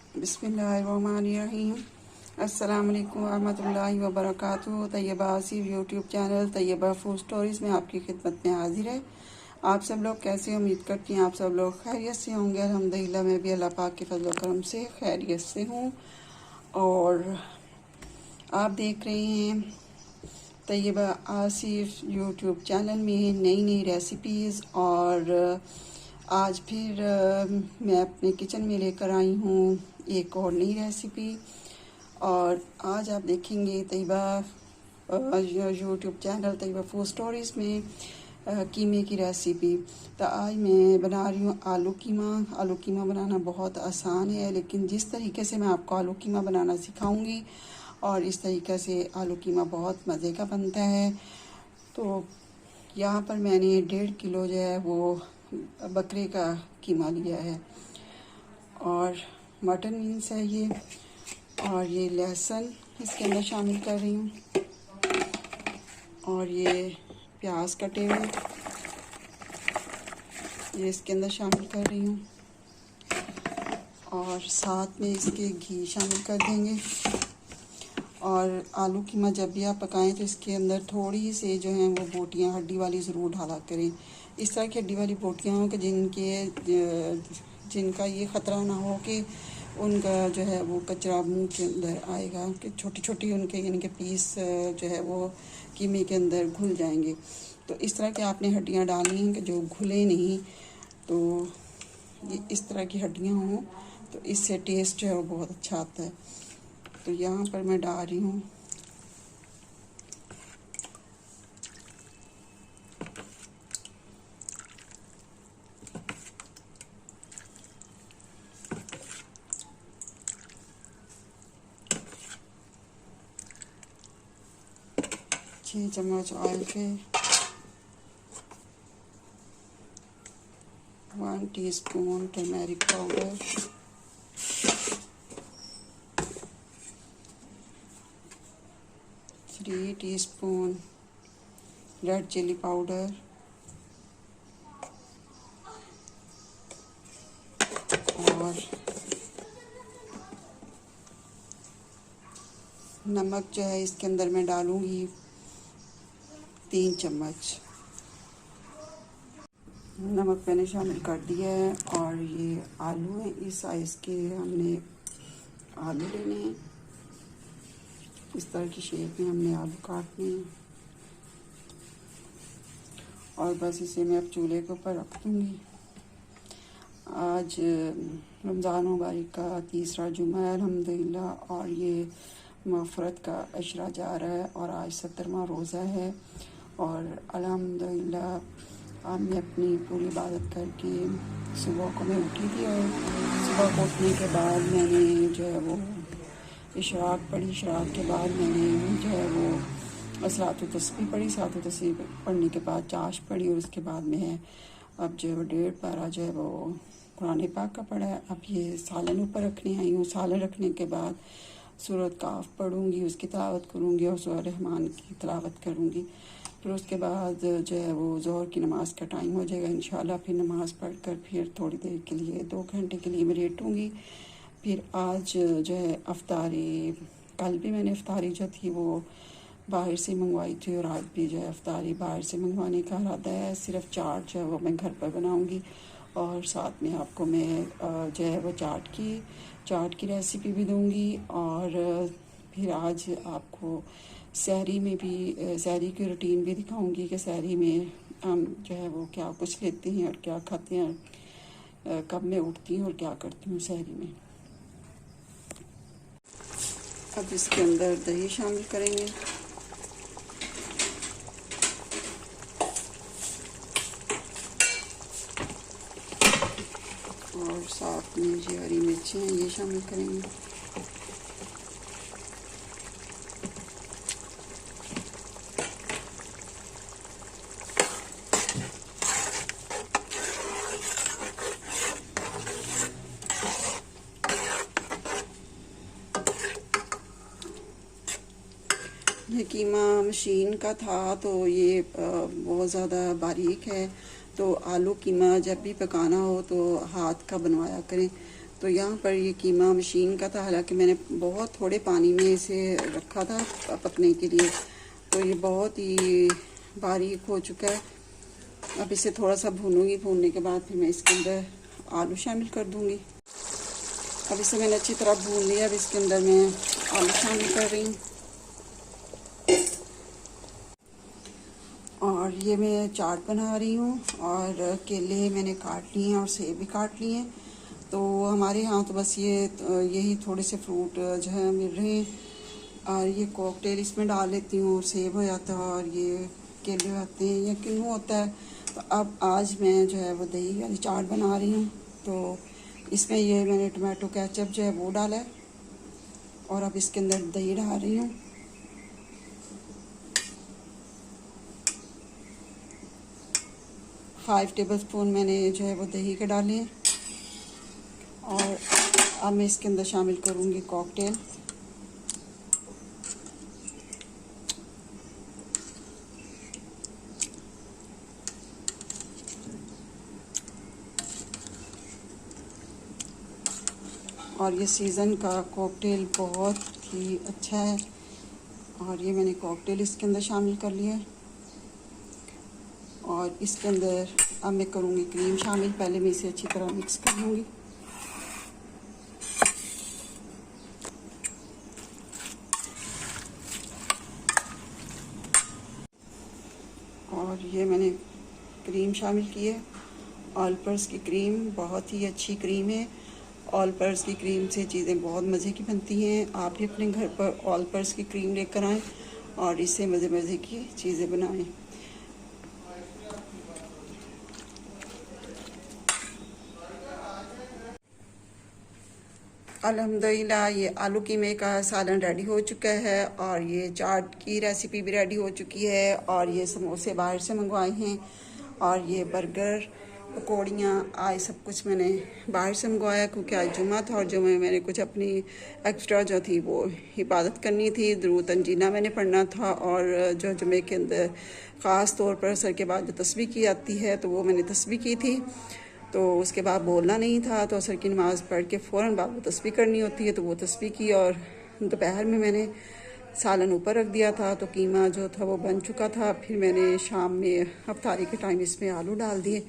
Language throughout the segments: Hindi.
बिस्मिल्लाहिर्रहमानिर्रहीम। अस्सलाम वालेकुम रहमतुल्लाहि व बरकातुहू। Tayyaba Asif YouTube channel Taiba food stories में आपकी खिदमत में हाजिर है। आप सब लोग कैसे, उम्मीद करती हैं आप सब लोग खैरियत से होंगे। अल्हम्दुलिल्लाह मैं भी अल्लाह पाक के फजल करम से खैरियत से हूँ। और आप देख रहे हैं तैयबा आसिफ यूट्यूब चैनल में नई नई रेसिपीज़। और आज फिर मैं अपने किचन में लेकर आई हूँ एक और नई रेसिपी। और आज आप देखेंगे Taiyaba YouTube channel Taiba food stories में कीमे की रेसिपी। तो आज मैं बना रही हूँ आलू कीमा। आलू कीमा बनाना बहुत आसान है, लेकिन जिस तरीके से मैं आपको आलू कीमा बनाना सिखाऊंगी और इस तरीके से आलू कीमा बहुत मज़े का बनता है। तो यहाँ पर मैंने 1.5 किलो जो है वो बकरे का कीमा लिया है, और मटन मीन्स है ये। और ये लहसुन इसके अंदर शामिल कर रही हूँ, और ये प्याज कटे हुए ये इसके अंदर शामिल कर रही हूँ, और साथ में इसके घी शामिल कर देंगे। और आलू कीमा जब भी आप पकाएं तो इसके अंदर थोड़ी से जो हैं वो बोटियाँ हड्डी वाली ज़रूर डाला करें। इस तरह की हड्डी वाली बोटियाँ हों कि जिनका ये ख़तरा ना हो कि उनका जो है वो कचरा मुंह के अंदर आएगा, कि छोटी छोटी उनके यानी कि पीस जो है वो कीमे के अंदर घुल जाएंगे। तो इस तरह की आपने हड्डियाँ डालनी हैं कि जो घुले नहीं। तो ये इस तरह की हड्डियाँ हों तो इससे टेस्ट जो है वो बहुत अच्छा आता है। तो यहाँ पर मैं डाल रही हूँ छः चम्मच ऑयल के 1 teaspoon turmeric powder, 3 teaspoon red chilli powder, और नमक जो है इसके अंदर मैं डालूँगी 3 चम्मच नमक मैंने शामिल कर दिया है। और ये आलू हैं, इस साइज़ के हमने आलू लेने हैं। इस तरह की शेप में हमने आलू काटने हैं, और बस इसे मैं अब चूल्हे के ऊपर रख दूँगी। आज रमज़ान मुबारक का तीसरा जुमा है अल्हम्दुलिल्लाह, और ये मग़फ़रत का अशरा जा रहा है, और आज 70वां रोज़ा है। और अल्हम्दुलिल्लाह आज मैं अपनी पूरी इबादत करके सुबह को मैं उठी थी, और सुबह को उठने के बाद मैंने जो है वो इशराक पढ़ी। इशराक के बाद मैंने जो है वो सलात तस्बीह पढ़ी। सलात तस्बीह पढ़ने के बाद चाश पढ़ी, और उसके बाद मैं अब जो है वो 1.5 पारा जो है वो कुरान पाक का पढ़ा है। अब ये सालन ऊपर रखने आई हूँ। सालन रखने के बाद सूरत काफ पढ़ूँगी, उसकी तिलावत करूँगी, और सूरह रहमान की तिलावत करूँगी। फिर उसके बाद जो है वो ज़ोहर की नमाज़ का टाइम हो जाएगा इंशाल्लाह। फिर नमाज़ पढ़कर फिर थोड़ी देर के लिए 2 घंटे के लिए मैं लेटूँगी। फिर आज जो है अफ्तारी, कल भी मैंने अफ्तारी जो थी वो बाहर से मंगवाई थी, और आज भी जो है अफ्तारी बाहर से मंगवाने का इरादा है। सिर्फ चाट जो है वो मैं घर पर बनाऊँगी, और साथ में आपको मैं जो है वो चाट की रेसिपी भी दूँगी। और फिर आज आपको सहरी में भी सहरी की रूटीन भी दिखाऊंगी कि सहरी में हम जो है वो क्या कुछ लेते हैं और क्या खाते हैं, कब मैं उठती हूँ और क्या करती हूँ सहरी में। अब इसके अंदर दही शामिल करेंगे, और साथ में जो हरी मिर्ची हैं ये शामिल करेंगे। ये कीमा मशीन का था तो ये बहुत ज़्यादा बारीक है। तो आलू कीमा जब भी पकाना हो तो हाथ का बनवाया करें, तो यहाँ पर ये कीमा मशीन का था, हालांकि मैंने बहुत थोड़े पानी में इसे रखा था पकने के लिए। तो ये बहुत ही बारीक हो चुका है। अब इसे थोड़ा सा भूनूंगी, भूनने के बाद फिर मैं इसके अंदर आलू शामिल कर दूंगी। अब इसे मैंने अच्छी तरह भून लिया। अब इसके अंदर मैं आलू शामिल कर रही हूँ और ये मैं चाट बना रही हूँ। और केले मैंने काट लिए हैं और सेब भी काट लिए हैं। तो हमारे यहाँ तो बस यही थोड़े से फ्रूट जो है मिल रहे हैं। और ये कॉकटेल इसमें डाल लेती हूँ और सेब हो जाता है और ये केले होते हैं या किन्नू होता है। तो अब आज मैं जो है वो दही वाली चाट बना रही हूँ। तो इसमें ये मैंने टमाटो केचप जो है वो डाला है और अब इसके अंदर दही डाल रही हूँ। फाइव टेबल स्पून मैंने जो है वो दही के डाले हैं। और अब मैं इसके अंदर शामिल करूँगी कॉकटेल। और ये सीज़न का कॉकटेल बहुत ही अच्छा है। और ये मैंने कॉकटेल इसके अंदर शामिल कर लिया है। और इसके अंदर अब मैं करूँगी क्रीम शामिल। पहले मैं इसे अच्छी तरह मिक्स कर लूँगी। और ये मैंने क्रीम शामिल की है। ऑल पर्स की क्रीम बहुत ही अच्छी क्रीम है। ऑल पर्स की क्रीम से चीज़ें बहुत मज़े की बनती हैं। आप भी अपने घर पर ऑल पर्स की क्रीम लेकर आएँ और इससे मज़े मज़े की चीज़ें बनाएं। अल्हम्दुलिल्लाह ये आलू कीमे का सालन रेडी हो चुका है और ये चाट की रेसिपी भी रेडी हो चुकी है। और ये समोसे बाहर से मंगवाए हैं और ये बर्गर पकौड़ियाँ आज सब कुछ मैंने बाहर से मंगवाया क्योंकि आज जुमा था और जुमे में मैंने कुछ अपनी एक्स्ट्रा जो थी वो इबादत करनी थी। दुरूद तंजीना मैंने पढ़ना था और जो जुमे के अंदर ख़ास तौर पर असर के बाद जो तस्बीह की जाती है तो वो मैंने तस्बीह की थी। तो उसके बाद बोलना नहीं था, तो असर की नमाज़ पढ़ के फ़ौरन बाद वो तस्बीह करनी होती है, तो वो तस्बीह की। और दोपहर में मैंने सालन ऊपर रख दिया था तो कीमा जो था वो बन चुका था। फिर मैंने शाम में अफ्तारी के टाइम इसमें आलू डाल दिए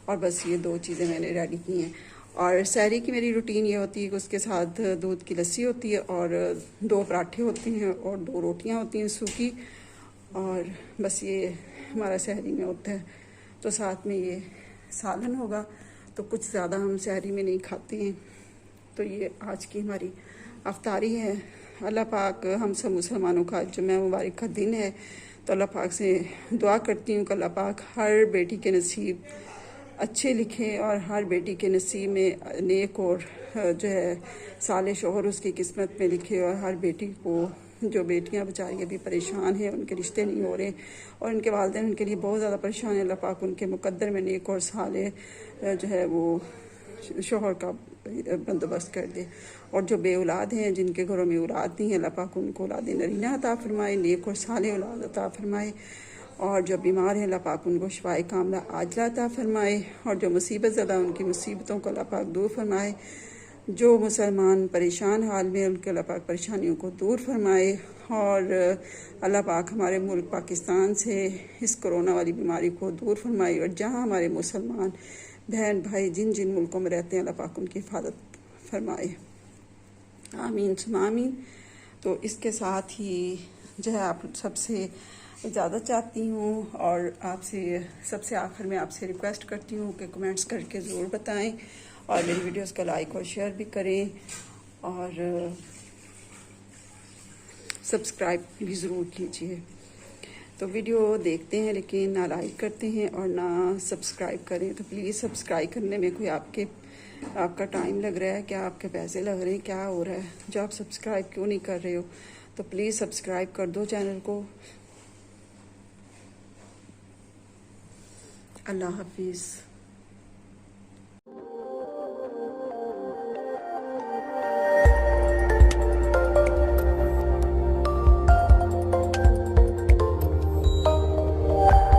और बस ये दो चीज़ें मैंने रेडी की हैं। और सहरी की मेरी रूटीन ये होती है कि उसके साथ दूध की लस्सी होती है और 2 पराठे होते हैं और 2 रोटियाँ होती हैं सूखी। और बस ये हमारा सहरी में होता है। तो साथ में ये सालन होगा। तो कुछ ज़्यादा हम सहरी में नहीं खाते हैं। तो ये आज की हमारी अफ्तारी है। अल्लाह पाक हम सब मुसलमानों का जुम्मा मुबारक का दिन है। तो अल्लाह पाक से दुआ करती हूँ कि अल्लाह पाक हर बेटी के नसीब अच्छे लिखे और हर बेटी के नसीब में नेक और जो है साले शोहर उसकी किस्मत में लिखे। और हर बेटी को, जो बेटियां बेचारी अभी परेशान हैं, उनके रिश्ते नहीं हो रहे और उनके वालिदैन उनके लिए बहुत ज़्यादा परेशान है, अल्लाह पाक उनके मुकद्दर में नेक और साले जो है वो शोहर का बंदोबस्त कर दे। और जो बे औलाद हैं, जिनके घरों में औलाद नहीं है, अल्लाह पाक उनको औलाद नरीना अता फरमाए, नेक और साले औलाद अता फरमाए। और जो बीमार हैं, अल्लाह पाक उनको शिफाए कामला आजला अता फरमाए। और जो मुसीबत ज़दा उनकी मुसीबतों को अल्लाह पाक दूर फरमाए। जो मुसलमान परेशान हाल में, उनके अल्लाह पाक परेशानियों को दूर फरमाए। और अल्लाह पाक हमारे मुल्क पाकिस्तान से इस कोरोना वाली बीमारी को दूर फरमाए। और जहाँ हमारे मुसलमान बहन भाई जिन जिन मुल्कों में रहते हैं, अल्लाह पाक उनकी हिफाजत फरमाए। आमीन सुमा आमीन। तो इसके साथ ही जो है आप सबसे इजाज़त चाहती हूँ और आपसे सबसे आखिर में आपसे रिक्वेस्ट करती हूँ कि कमेंट्स करके ज़रूर बताएं और मेरी वीडियोस को लाइक और शेयर भी करें और सब्सक्राइब भी ज़रूर कीजिए। तो वीडियो देखते हैं लेकिन ना लाइक करते हैं और ना सब्सक्राइब करें। तो प्लीज़ सब्सक्राइब करने में कोई आपका टाइम लग रहा है, क्या आपके पैसे लग रहे हैं, क्या हो रहा है जो आप सब्सक्राइब क्यों नहीं कर रहे हो? तो प्लीज़ सब्सक्राइब कर दो चैनल को। अल्लाह हाफिज़।